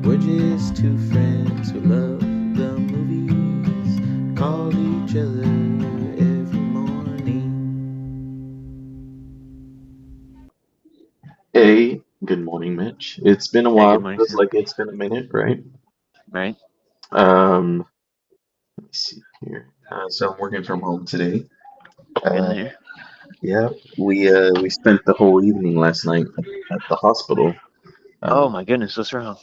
We're just two friends who love the movies, call each other every morning. Hey, good morning, Mitch. It's been a Hey, while. good morning, Feels Sam. like it's been a minute, right? Right? Um, let me see here. So I'm working from home today. Been Uh, there. yeah, we spent the whole evening last night at the hospital. Oh Uh, my goodness, what's wrong?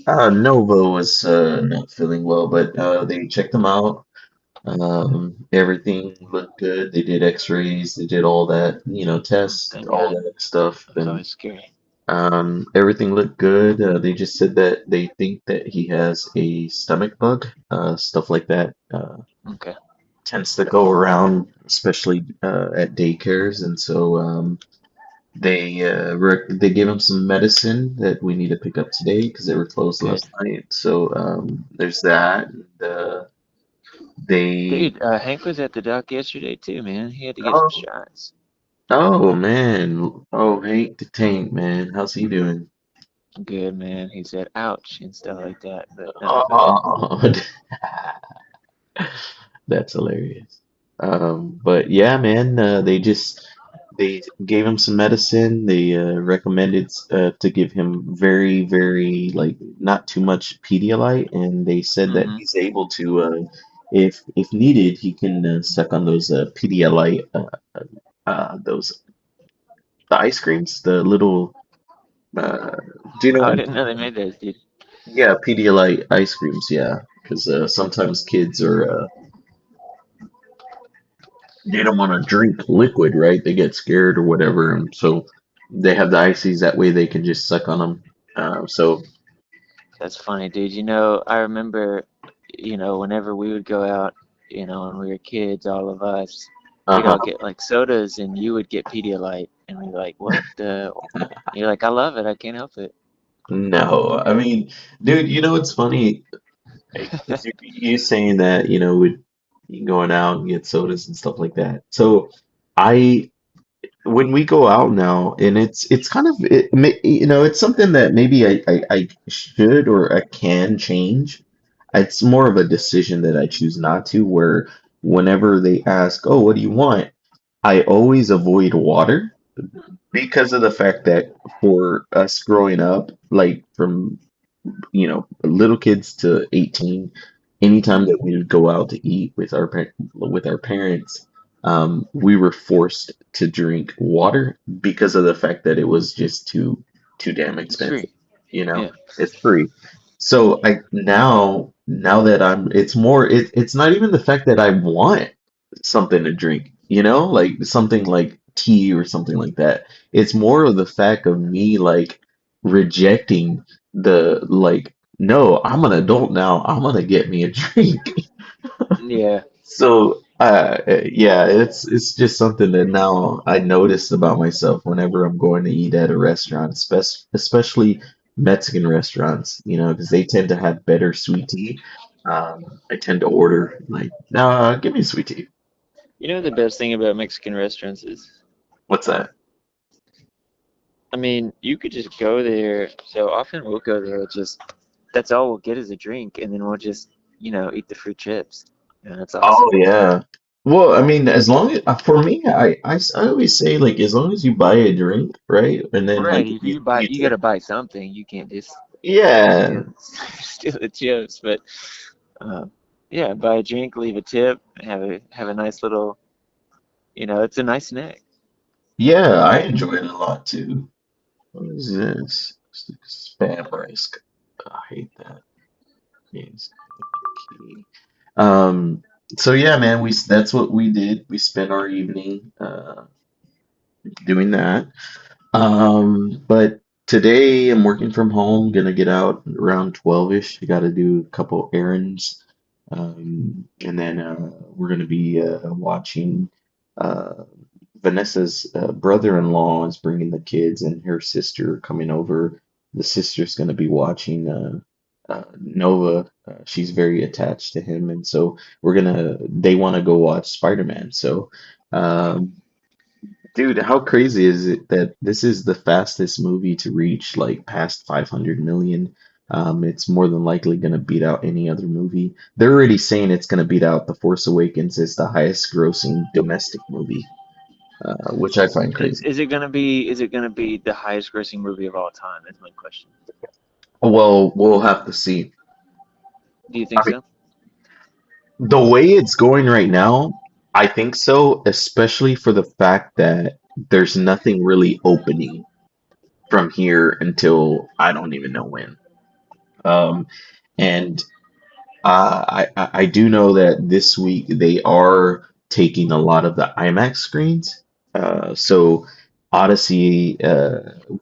Nova was not feeling well, but they checked him out. Everything looked good. They did X-rays. They did all that, tests, Thank all God. that stuff, That's and always scary. Everything looked good. They just said that they think that he has a stomach bug, stuff like that. Okay. Tends to go around, especially at daycares, and so they gave him some medicine that we need to pick up today because they were closed Good. last night. So there's that. And, they Dude, Hank was at the doc yesterday too, man. He had to get some oh shots. oh man, oh Hank the Tank, man, how's he doing? Good, man. He said ouch and stuff like that, but nothing bad. Oh, that's hilarious. But yeah, man, they gave him some medicine. They recommended to give him very, very like not too much Pedialyte, and they said that Mm-hmm. he's able to, if needed, he can suck on those Pedialyte, those the ice creams, the little. Uh, do you know Oh, what I I'm didn't know talking they about? made those, dude. Yeah, Pedialyte ice creams. Yeah, because sometimes kids are. They don't want to drink liquid, right? They get scared or whatever, and so they have the ices that way they can just suck on them. So That's funny, dude. I remember, whenever we would go out, when we were kids, all of us, we'd uh-huh. all get like sodas and you would get Pedialyte. And we'd be like, what the? You're like, I love it. I can't help it. No, I mean, dude, it's funny because you saying that, with you going out and get sodas and stuff like that. So I when we go out now, and it's kind of it's something that maybe I should or I can change. It's more of a decision that I choose not to, where whenever they ask, "Oh, what do you want?" I always avoid water because of the fact that for us growing up, like from little kids to 18, anytime Mm, that we would go out to eat with with our parents, we were forced to drink water because of the fact that it was just too damn it's expensive. free. You know, Yeah. it's free. So I now that it's not even the fact that I want something to drink, like something like tea or something like that. It's more of the fact of me like rejecting the like, no, I'm an adult now. I'm gonna get me a drink. Yeah. So, yeah, it's just something that now I notice about myself whenever I'm going to eat at a restaurant, especially Mexican restaurants, because they tend to have better sweet tea. I tend to order like, give me sweet tea. You know the best thing about Mexican restaurants is, What's that? I mean, you could just go there. So often we'll go there, just that's all we'll get is a drink, and then we'll just, eat the fruit chips. And that's Oh awesome. yeah. Well, I mean, as long as for me, I always say like as long as you buy a drink, right? And then Right. like If you you buy, you you gotta tip. buy something. You can't just Yeah. steal steal the chips. But uh, yeah, buy a drink, leave a tip, have a nice little, it's a nice snack. Yeah, I enjoy it a lot too. What is this? Spam risk. I hate that. Yes. Key. Um, so yeah, man, that's what we did. We spent our evening doing that. But today I'm working from home, gonna get out around 12-ish. I gotta do a couple errands. And then we're gonna be watching uh Vanessa's brother-in-law is bringing the kids and her sister coming over. The sister's gonna be watching Nova. She's very attached to him, and so they want to go watch Spider-Man. So um dude, how crazy is it that this is the fastest movie to reach like past 500 million? It's more than likely going to beat out any other movie. They're already saying it's going to beat out The Force Awakens as the highest grossing domestic movie, which I find crazy. Is it gonna be the highest grossing movie of all time? Is my question. Well, we'll have to see. Do you I think mean, so? the way it's going right now, I think so, especially for the fact that there's nothing really opening from here until I don't even know when. Um, and I do know that this week they are taking a lot of the IMAX screens. So Odyssey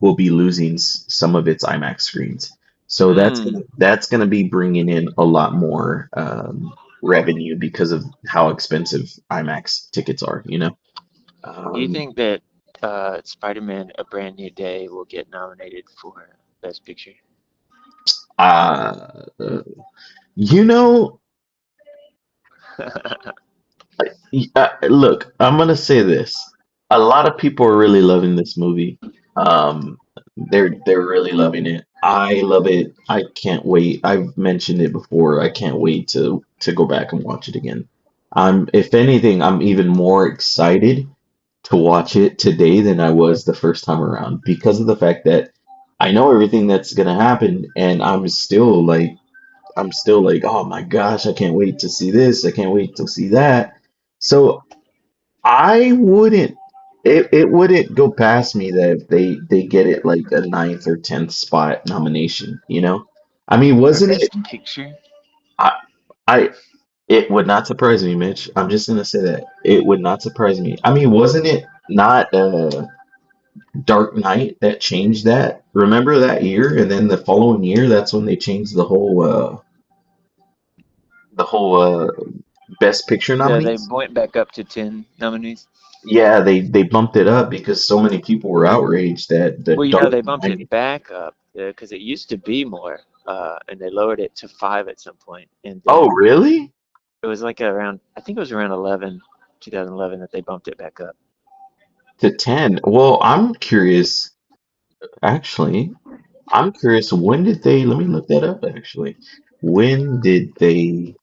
will be losing some of its IMAX screens. So Hmm. that's gonna be bringing in a lot more revenue because of how expensive IMAX tickets are, you know? Do you Um, think that Spider-Man: A Brand New Day will get nominated for Best Picture? uh, you know, look, I'm gonna say this. A lot of people are really loving this movie. They're really loving it. I love it. I can't wait. I've mentioned it before. I can't wait to go back and watch it again. If anything, I'm even more excited to watch it today than I was the first time around because of the fact that I know everything that's gonna happen, and I'm still like, oh my gosh, I can't wait to see this. I can't wait to see that. So I wouldn't it wouldn't go past me that if they get it like a ninth or tenth spot nomination, you know? I mean, For wasn't it Best Picture? I I it would not surprise me, Mitch. I'm just gonna say that. It would not surprise me. I mean, wasn't it not Dark Knight that changed that? Remember that year? And then the following year, that's when they changed the whole Best Picture Yeah, they nominees? went back up to 10 nominees. Yeah, they bumped it up because so many people were outraged that the Well, Dark they bumped Knight. it back up because it used to be more, and they lowered it to 5 at some point, and Oh, then really? it was like around, I think it was around 2011 that they bumped it back up. To 10. Well, I'm curious, actually. I'm curious, when did let me look that up actually. When did they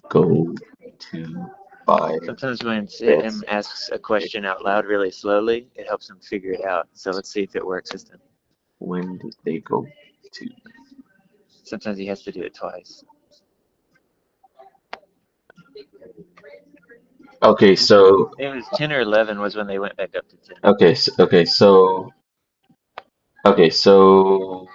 go to 5 Sometimes when Sam best asks a question out loud really slowly, it helps him figure it out. So let's see if it works this time. when did they go to Sometimes he has to do it twice. Okay, so It was 10 or 11 was when they went back up to 10. okay, so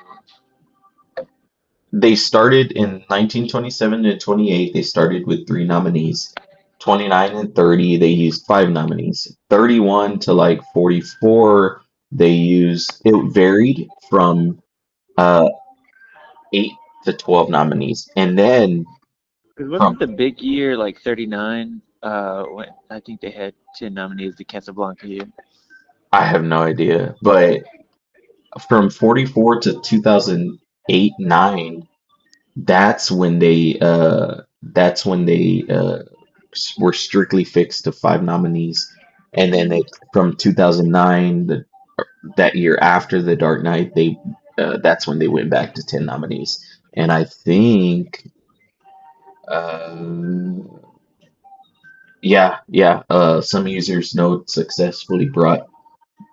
they started in 1927 to 28. They started with three nominees. 29 and 30, they used five nominees. 31 to like 44, they used, it varied from uh, 8 to 12 nominees. And then Because from, wasn't the big year like 39? When I think they had 10 nominees the Casablanca year. I have no idea, but from 44 to 2008, 9, that's when they were strictly fixed to five nominees, and then they Mm. from 2009, that year after The Dark Knight, they that's when they went back to 10 nominees. And I think some users note successfully brought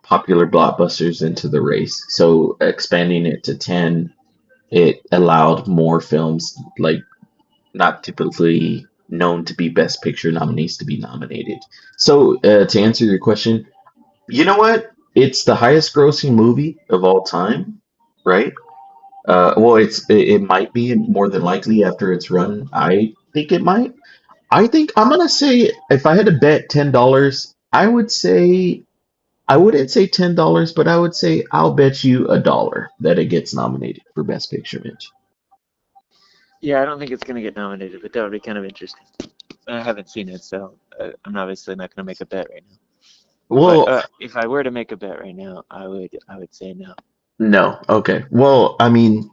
popular blockbusters into the race, so expanding it to 10, it allowed more films like not typically known to be Best Picture nominees to be nominated. So, to answer your question, you know what? It's the highest grossing movie of all time, right? Well, it might be more than likely after its run. I think it might. I think I'm gonna say if I had to bet $10, I wouldn't say $10, but I would say I'll bet you $1 that it gets nominated for Best Picture, Mitch. Yeah, I don't think it's going to get nominated, but that would be kind of interesting. I haven't seen it, so I'm obviously not going to make a bet right now. But Well, if I were to make a bet right now, I would say no. no. Okay. Well, I mean,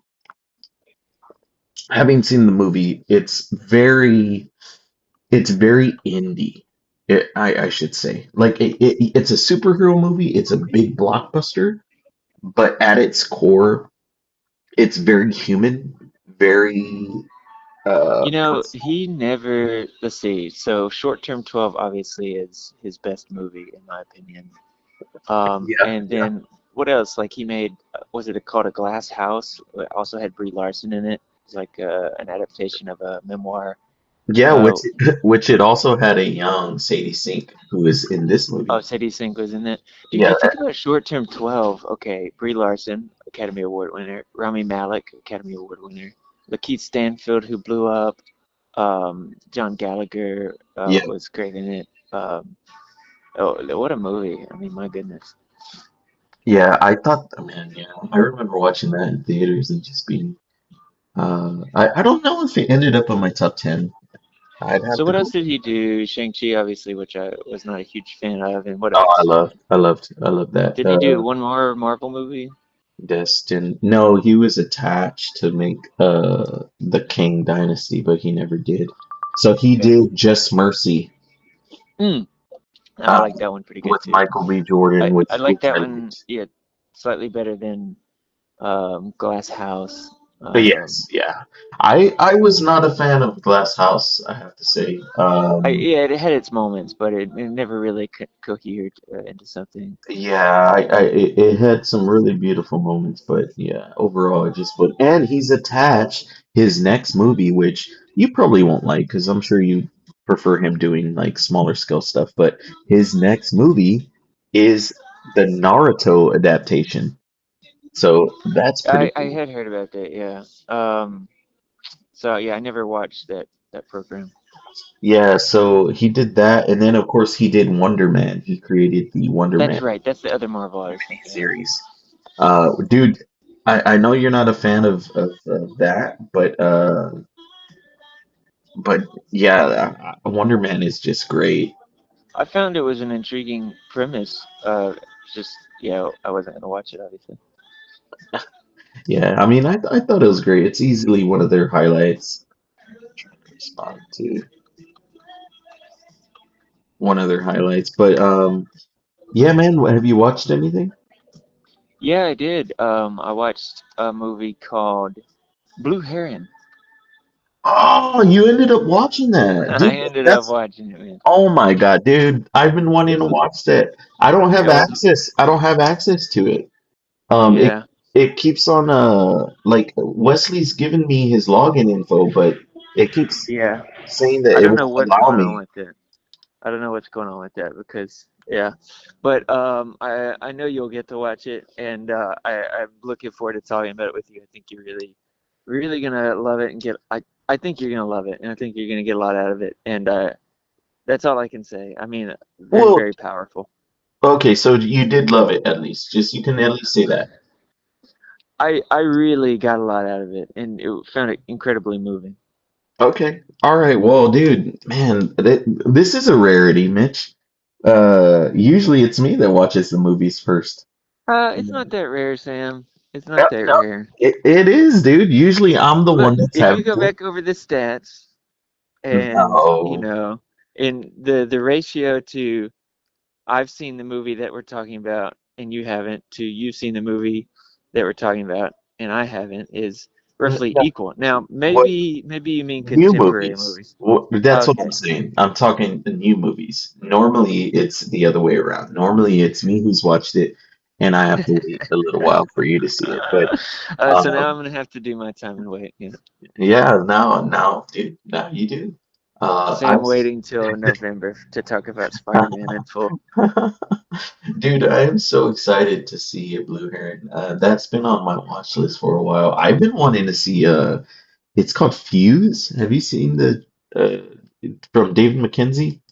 having seen the movie, it's very indie. I should say. Like it's a superhero movie. It's a big blockbuster, but at its core, it's very human, very You know, what's he never, let's see. So Short Term 12 obviously is his best movie in my opinion. yeah, And yeah. then what else? Like he made, was it called A Glass House? It also had Brie Larson in it. It's like an adaptation of a memoir. Yeah, Uh, which it also had a young Sadie Sink who is in this oh, movie. Sadie Sink was in it. Dude, Yeah, you think about Short Term 12. Okay, Brie Larson, Academy Award winner. Rami Malek, Academy Award winner. Lakeith Stanfield, who blew up. John Gallagher yeah, was great in it. Oh, what a movie! I mean, my goodness. yeah. I thought, man, yeah, I remember watching that in theaters and just being. I don't know if it ended up on my top 10. I'd have So to what go. else did he do? Shang-Chi, obviously, which I was not a huge fan of. And what Oh, else? I loved that. Didn't he do one more Marvel movie? Destin. No, he was attached to make the King Dynasty, but he never did. So he Okay. did Just Mercy, Mm, I uh, like that one pretty good with too. Michael B. Jordan, I which like that I one, liked. yeah, slightly better than Glass House. But yes, yeah. I was not a fan of Glass House, I have to say. Yeah, it had its moments, but it never really cohered into something. Yeah, it had some really beautiful moments, but yeah, overall it just would. And he's attached his next movie, which you probably won't like because I'm sure you prefer him doing like smaller scale stuff. But his next movie is the Naruto adaptation, so that's pretty I cool. had heard about that, yeah. So yeah, I never watched that program. Yeah, so he did that, and then of course he did Wonder Man. He created the Wonder That's Man right. That's the other Marvel I was thinking of. series. Dude, I know you're not a fan of that, but yeah, Wonder Man is just great. I found it was an intriguing premise. Just yeah, I wasn't gonna watch it obviously. Yeah, I mean, I thought it was great. It's easily one of their highlights. Trying to respond to one of their highlights, but yeah, man, have you watched anything? Yeah, I did. I watched a movie called Blue Heron. Oh, you ended up watching that, dude. I ended up That's watching it, man. Oh my God, dude. I've been wanting It's to watch that. I don't have oh access. I don't have access to it. Um, it yeah, it keeps on like Wesley's given me his login info, but it keeps yeah. saying that I it don't know won't what's allow going on me. with it. I don't know what's going on with that because yeah, but I know you'll get to watch it, and I'm looking forward to talking about it with you. I think you're really gonna love it and get. I think you're gonna love it, and I think you're gonna get a lot out of it, and that's all I can say. I mean, very Well, very powerful. okay, so you did love it at least. Just you can at least say that. I really got a lot out of it, and it found it incredibly moving. Okay. All right. Well, dude, man, this is a rarity, Mitch. Usually it's me that watches the movies first. It's not that rare, Sam. It's Yeah, not that no, rare. it is, dude. Usually I'm the Look, one that's if you having go to. back over the stats, and No. in the ratio to I've seen the movie that we're talking about and you haven't to you've seen the movie that we're talking about and I haven't is roughly No. equal. Now What maybe you mean new contemporary movies? movies. That's what I'm Okay. saying. I'm talking the new movies. Normally it's the other way around. Normally it's me who's watched it, and I have to wait a little while for you to see it. But So now I'm um, gonna have to do my time and wait. Yeah. yeah, now, dude, now you do. Sam waiting till November to talk about Spider-Man in full. Dude, I am so excited to see a Blue Heron. That's been on my watch list for a while. I've been wanting to see it's called Fuse. Have you seen the from David Mackenzie?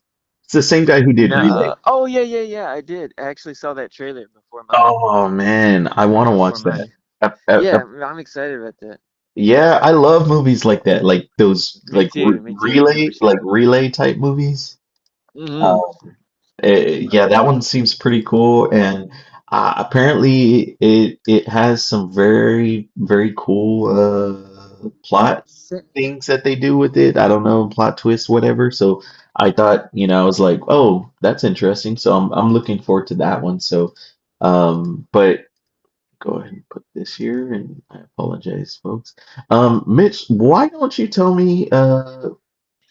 It's the same guy who did Relay. No. Oh yeah. I did. I actually saw that trailer Oh man, I want to before watch that. my. Uh, Yeah, I'm excited about that. yeah, I love movies like that, like those Me too. Me too. like 100%. relay type movies. Hmm. Yeah, that one seems pretty cool, and apparently it has some very cool plot things that they do with it. I don't know, plot twists, whatever. So I thought, I was like, oh, that's interesting. So I'm looking forward to that one. So, but Go ahead and put this here, and I apologize, folks. Mitch, why don't you tell me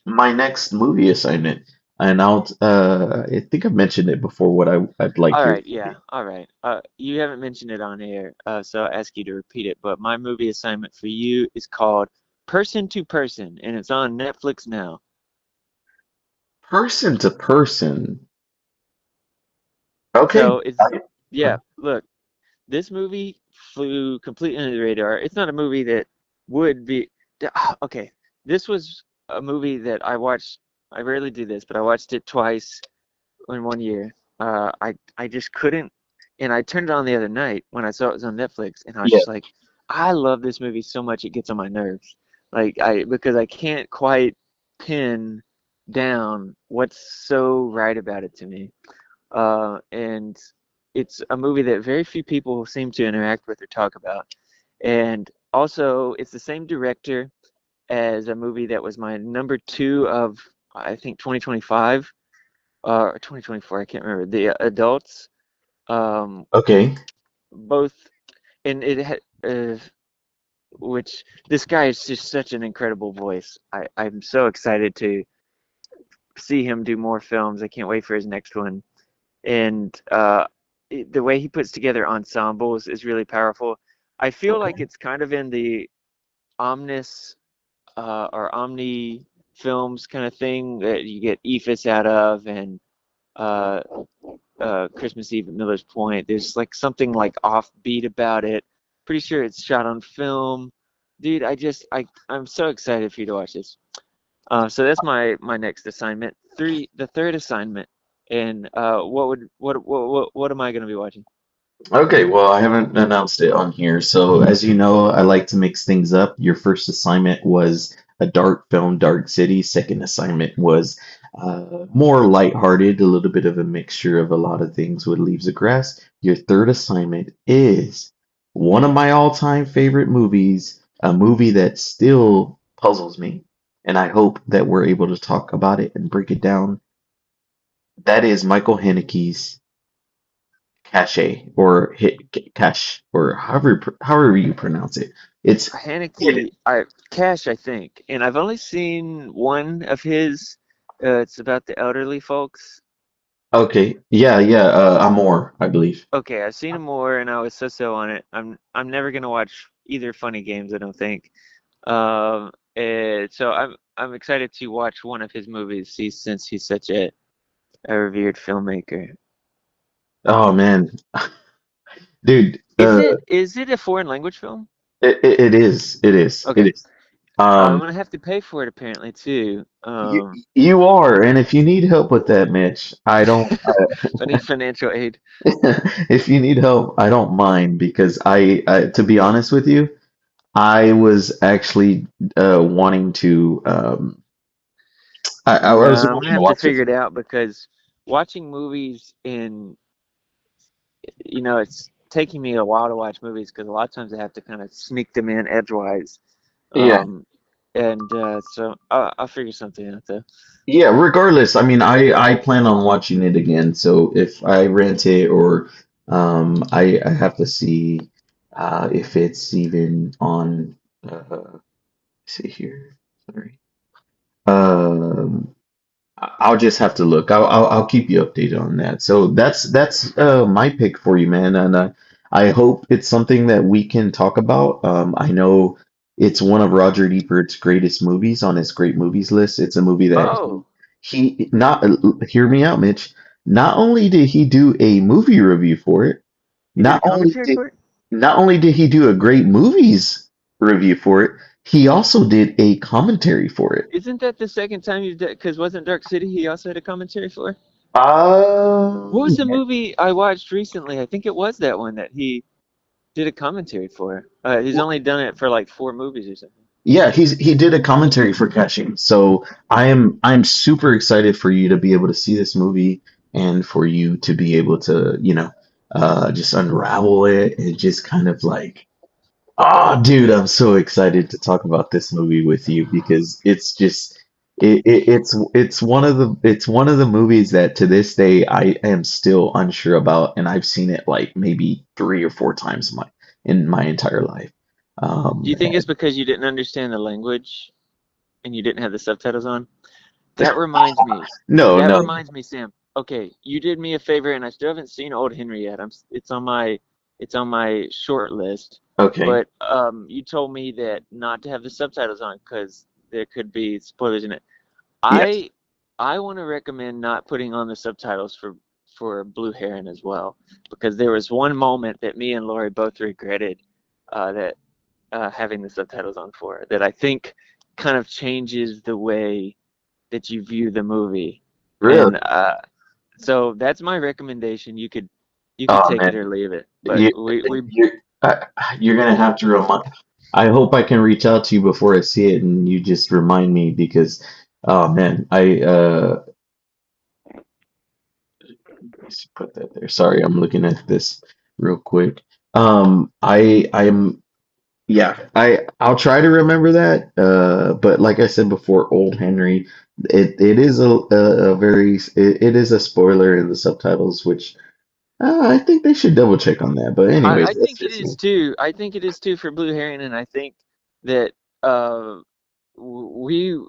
my next movie assignment? And I think I mentioned it before what I'd like All yours right, to yeah, be. all right. You haven't mentioned it on air, so I'll ask you to repeat it. But my movie assignment for you is called Person to Person, and it's on Netflix now. Person to person. Okay. So yeah, look, this movie flew completely under the radar. It's not a movie that would be, okay. This was a movie that I watched. I rarely do this, but I watched it twice in 1 year. I just couldn't, and I turned it on the other night when I saw it was on Netflix, and I was Yeah. just like, I love this movie so much it gets on my nerves. Like because I can't quite pin down what's so right about it to me. And it's a movie that very few people seem to interact with or talk about. And also, it's the same director as a movie that was my number two of, I think, 2025 or 2024. I can't remember. The Adults, um, Okay. both, and it had, which this guy is just such an incredible voice. I'm so excited to see him do more films. I can't wait for his next one. And the way he puts together ensembles is really powerful. I feel like Okay. it's kind of in the omnis or omni films kind of thing that you get Ephus out of, and uh, Christmas Eve at Miller's Point. There's like something like offbeat about it. Pretty sure it's shot on film. Dude, I'm so excited for you to watch this. So that's my next assignment. The third assignment, and what am I gonna be watching? Okay, well, I haven't announced it on here. So, as you know, I like to mix things up. Your first assignment was a dark film, Dark City. Second assignment was more lighthearted, a little bit of a mixture of a lot of things with Leaves of Grass. Your third assignment is one of my all-time favorite movies, a movie that still puzzles me, and I hope that we're able to talk about it and break it down. That is Michael Haneke's Cache or hit cache or however you pronounce it. It's hidden. Haneke, Cash, I think, and I've only seen one of his. It's about the elderly folks. Okay, yeah, yeah. Amor, I believe. Okay, I've seen him more, and I was so on it. I'm never gonna watch either Funny Games, I don't think. So I'm excited to watch one of his movies. Since he's such a revered filmmaker. Oh man, dude. Is it a foreign language film? It is. It is. It Okay, is. I'm Um, gonna have to pay for it apparently too. you you are, and if you need help with that, Mitch, I don't. If I need financial aid. If you need help, I don't mind because to be honest with you, I was actually wanting to. I was Yeah, I'm gonna wanting to have to watch it. figure it out because watching movies in, it's taking me a while to watch movies because a lot of times I have to kind of sneak them in edgewise. Yeah. Um, and so I'll figure something out though. Yeah, regardless, I mean, I plan on watching it again. So if I rent it or I have to see if it's even on see here. Sorry. Um I'll just have to look. I'll keep you updated on that. So that's my pick for you, man, and I hope it's something that we can talk about. I know it's one of Roger Ebert's greatest movies on his great movies list. It's a movie that Oh, he not hear me out, Mitch. Not only did he do a movie review for it, he did not a only commentary did for it? not only did he do a great movies review for it, he also did a commentary for it. Isn't that the second time you did? Because wasn't Dark City he also had a commentary for? What was the Yeah. movie I watched recently? I think it was that one that he did a commentary for. He's only done it for like four movies or something. Yeah, he did a commentary for Caching. So I'm super excited for you to be able to see this movie and for you to be able to, just unravel it and just kind of like, oh, dude, I'm so excited to talk about this movie with you because it's just It's one of the movies that to this day I am still unsure about, and I've seen it like maybe 3 or 4 times in my entire life. Do you think it's because you didn't understand the language and you didn't have the subtitles on? That reminds me. No, That no. reminds me, Sam. Okay, you did me a favor, and I still haven't seen Old Henry yet. It's on my short list. Okay. But you told me that not to have the subtitles on because there could be spoilers in it. Yes. I I want to recommend not putting on the subtitles for Blue Heron as well, because there was one moment that me and Lori both regretted that having the subtitles on for that I think kind of changes the way that you view the movie. And Really? so that's my recommendation. You could Oh take it man, or leave it. But you you uh, you're gonna have to remind. I hope I can reach out to you before I see it, and you just remind me because, oh man, let's put that there. Sorry, I'm looking at this real quick. I'm Yeah, I'll try to remember that. But like I said before, Old Henry, it is a very it is a spoiler in the subtitles, which I think they should double check on that. But anyways, I that's think it just is me. too. I think it is too for Blue Heron, and I think that uh, we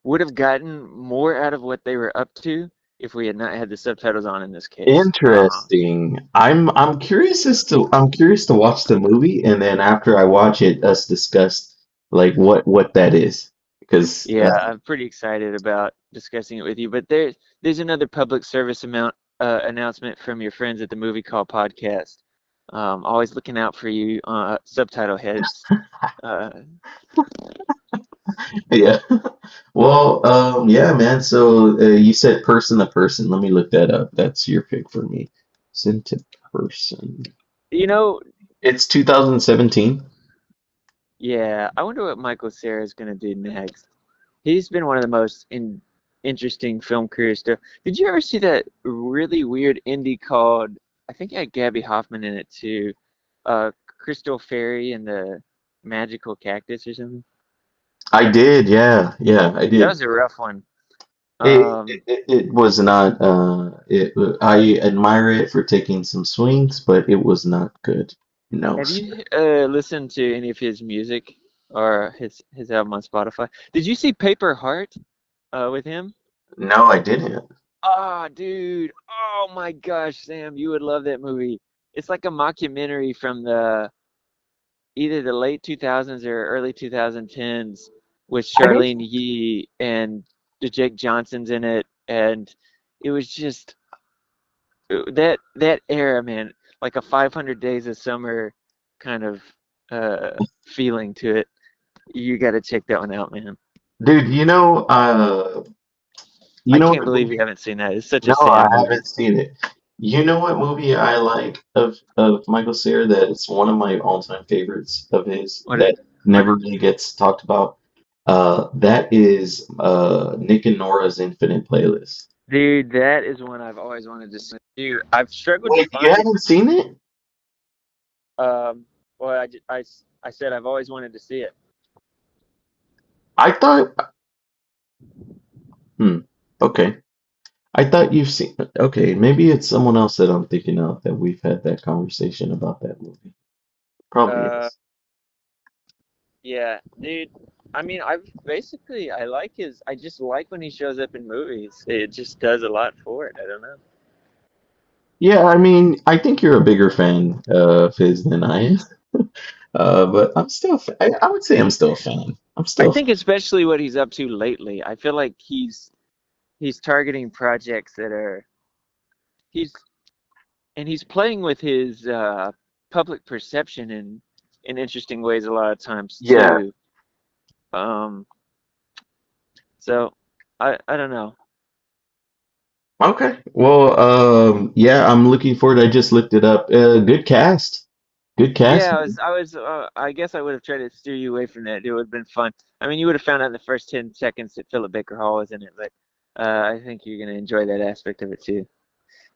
would have gotten more out of what they were up to if we had not had the subtitles on in this case. Interesting. I'm curious to watch the movie, and then after I watch it, us discuss like what that is because Yeah, I'm pretty excited about discussing it with you. But there's another public service announcement from your friends at the Movie Call podcast. Always looking out for you, subtitle heads. Uh, yeah. Well, yeah, man. So you said person to person. Let me look that up. That's your pick for me. Person to person. you know, It's 2017. yeah, I wonder what Michael Cera is gonna do next. He's been one of the most interesting film careers stuff. Did you ever see that really weird indie called? I think it had Gabby Hoffman in it too. Crystal Fairy and the Magical Cactus or something. I did. Yeah, yeah, I That did. was a rough one. It, Um, it, it was not. I admire it for taking some swings, but it was not good. No, have sir. you listened to any of his music or his album on Spotify? Did you see Paper Heart with him? No, I didn't. Ah, dude. Oh my gosh, Sam, you would love that movie. It's like a mockumentary from the either the late 2000s or early 2010s with I don't. Charlene Yee and the Jake Johnson's in it, and it was just that era, man, like a 500 Days of Summer kind of feeling to it. You got to check that one out, man. Dude, you I know can't what believe movie? you haven't seen that. It's such a No, I Sam movie. haven't seen it. You know what movie I like of Michael Cera that it's one of my all-time favorites of his What? that What? never really gets talked about? That is Nick and Nora's Infinite Playlist. Dude, that is one I've always wanted to see. Dude, I've struggled to Wait, you find it. haven't seen it? Um, well, I said I've always wanted to see it. I thought, hmm, okay. I thought you've seen, okay, maybe it's someone else that I'm thinking of that we've had that conversation about that movie. Probably Uh, is. yeah, dude. I mean, I like his. I just like when he shows up in movies. It just does a lot for it. I don't know. Yeah, I mean, I think you're a bigger fan of his than I am. But I'm still, I would say I'm still a fan. I'm I still, think especially what he's up to lately. I feel like he's targeting projects that are he's he's playing with his public perception in interesting ways a lot of times yeah. too. Um, so I don't know. Okay. Well, yeah, I'm looking forward. I just looked it up. Good cast. Good cast. Yeah, I guess I would have tried to steer you away from that. It would have been fun. I mean, you would have found out in the first 10 seconds that Philip Baker Hall was in it, but I think you're gonna enjoy that aspect of it too.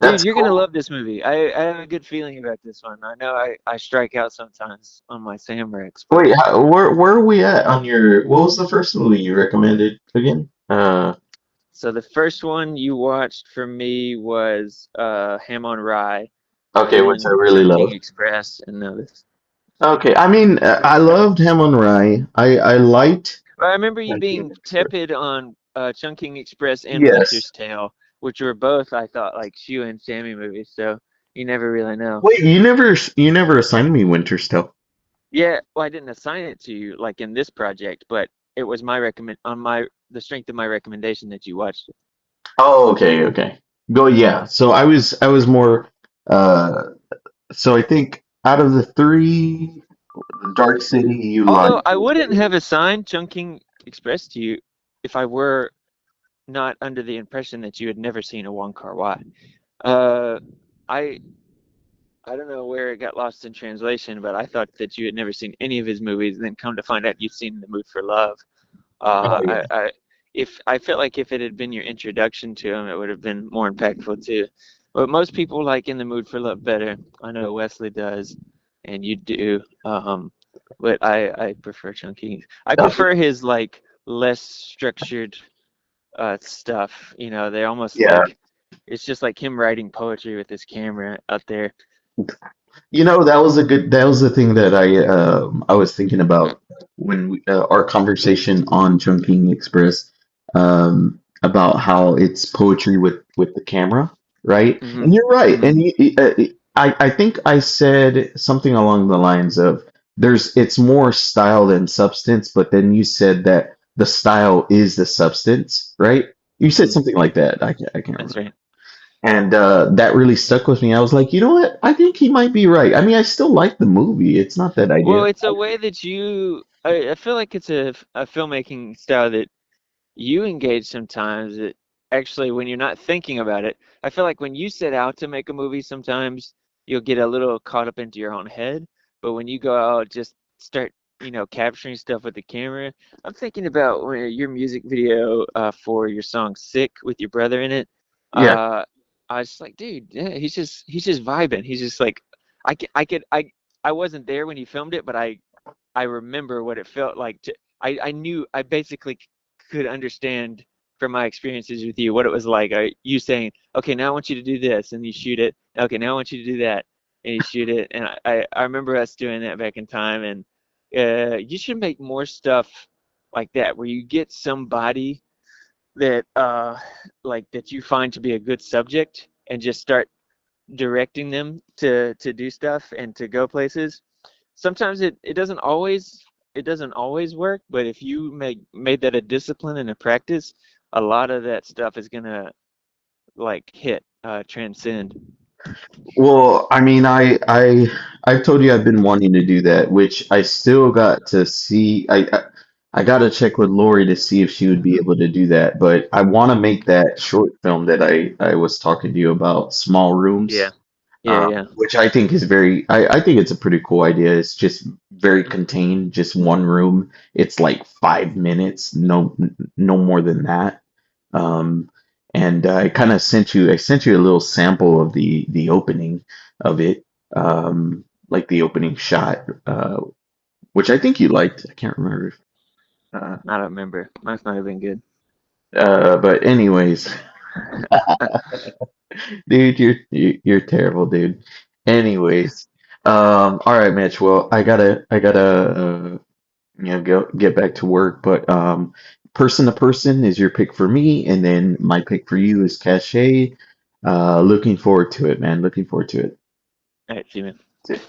Dude, That's you're gonna cool. love this movie. I have a good feeling about this one. I know I strike out sometimes on my Sam Rex, but Wait, where are we at on your, what was the first movie you recommended again? Uh, So the first one you watched for me was Ham on Rye, okay, which I then really Chungking love. Express, and now this. Okay, I mean, I loved Ham on Rye. I liked But I remember you Chungking being Express. tepid on Chungking Express and Yes. Winter's Tale, which were both, I thought, like Shoe and Sammy movies. So you never really know. Wait, you never assigned me Winter's Tale. Yeah, well, I didn't assign it to you like in this project, but it was my recommend on my the strength of my recommendation that you watched it. Oh, okay, okay. Go, yeah. So I was more uh so I think out of the three, Dark City you Although liked. I wouldn't have assigned Chungking Express to you if I were not under the impression that you had never seen a Wong Kar-wai. Uh, I I don't know where it got lost in translation, but I thought that you had never seen any of his movies, and then come to find out you'd seen The Mood for Love. Oh Uh, yeah. I felt like if it had been your introduction to him, it would have been more impactful too. But most people like In the Mood for Love better. I know Wesley does, and you do. But I prefer Chunky. I Okay. prefer his like less structured stuff. You know, they're almost Yeah. like it's just like him writing poetry with his camera out there. That was the thing that I was thinking about when our conversation on Chungking Express, about how it's poetry with the camera, right? Hmm. And you're right. Hmm. And I think I said something along the lines of it's more style than substance, but then you said that the style is the substance, right? You said Hmm. something like that. I can't That's remember. right. And that really stuck with me. I was like, you know what? I think he might be right. I mean, I still like the movie. It's not that I Well, didn't. it's a way that I feel like it's a filmmaking style that you engage sometimes that actually when you're not thinking about it, I feel like when you set out to make a movie, sometimes you'll get a little caught up into your own head. But when you go out, just start, capturing stuff with the camera. I'm thinking about your music video for your song "Sick" with your brother in it. Yeah, Uh, I was just like, dude, yeah, he's just vibing. He's just like, I wasn't there when he filmed it, but I remember what it felt like I knew I basically could understand from my experiences with you what it was like. You saying, okay, now I want you to do this, and you shoot it. Okay, now I want you to do that, and you shoot it. And I remember us doing that back in time. And you should make more stuff like that, where you get somebody that like that you find to be a good subject, and just start directing them to do stuff and to go places. Sometimes it doesn't always work, but if you made that a discipline and a practice, a lot of that stuff is gonna like hit transcend. well, I mean, I've told you I've been wanting to do that, which I still got to see. I got to check with Lori to see if she would be able to do that. But I want to make that short film that I was talking to you about, Small Yeah, Rooms, yeah, yeah. which I think is very. I think it's a pretty cool idea. It's just very contained, just one room. It's like 5 minutes, no more than that. Um, and I sent you a little sample of the opening of it, like the opening shot, which I think you liked. I can't remember. Uh, I don't remember. Must not have been good. but anyways, dude, you're terrible, dude. Anyways, all right, Mitch. Well, I gotta go get back to work. But person to person is your pick for me, and then my pick for you is Cachet. Looking forward to it, man. Looking forward to All right, see you, man. it.